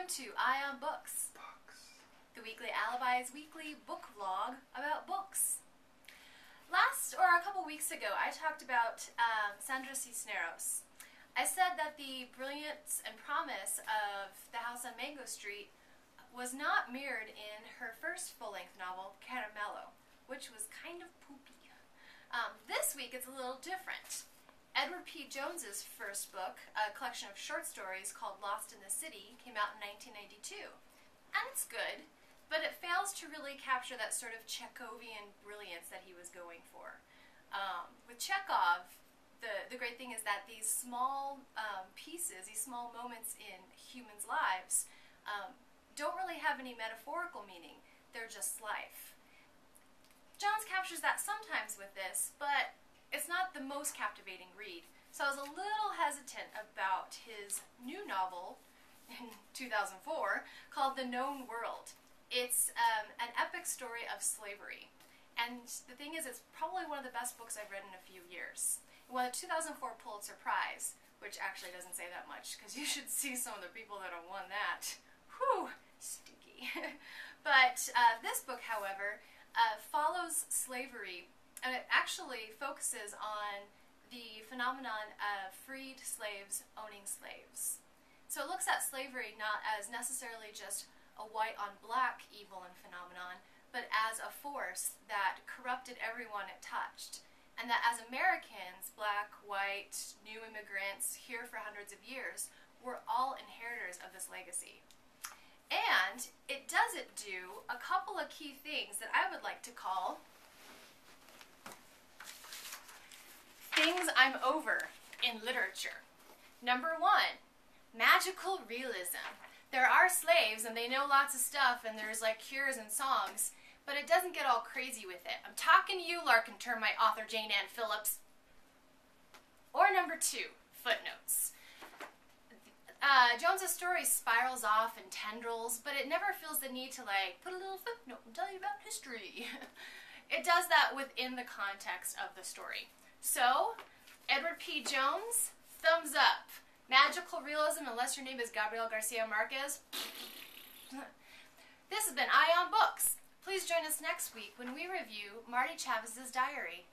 to Eye on Books, the Weekly Alibi's weekly book vlog about books. A couple weeks ago, I talked about Sandra Cisneros. I said that the brilliance and promise of The House on Mango Street was not mirrored in her first full-length novel, Caramello, which was kind of poopy. This week it's a little different. Edward P. Jones's first book, a collection of short stories called Lost in the City, came out in 1992. And it's good, but it fails to really capture that sort of Chekhovian brilliance that he was going for. With Chekhov, the great thing is that these small pieces, these small moments in humans' lives, don't really have any metaphorical meaning. They're just life. Jones captures that sometimes with this, but it's not the most captivating read. So I was a little hesitant about his new novel in 2004 called The Known World. It's an epic story of slavery. And the thing is, it's probably one of the best books I've read in a few years. It won a 2004 Pulitzer Prize, which actually doesn't say that much, because you should see some of the people that have won that. Whew, stinky. But this book, however, follows slavery, and it actually focuses on the phenomenon of freed slaves owning slaves. So it looks at slavery not as necessarily just a white-on-black evil and phenomenon, but as a force that corrupted everyone it touched. And that as Americans, black, white, new immigrants, here for hundreds of years, we're all inheritors of this legacy. And it doesn't do a couple of key things that I would like to call things I'm over in literature. Number one, magical realism. There are slaves and they know lots of stuff and there's like cures and songs, but it doesn't get all crazy with it. I'm talking to you, Larkin Termite author Jane Ann Phillips. Or number two, footnotes. Jones's story spirals off in tendrils, but it never feels the need to like put a little footnote and tell you about history. It does that within the context of the story. So, Edward P. Jones, thumbs up. Magical realism, unless your name is Gabriel Garcia Marquez. This has been Eye on Books. Please join us next week when we review Marty Chavez's diary.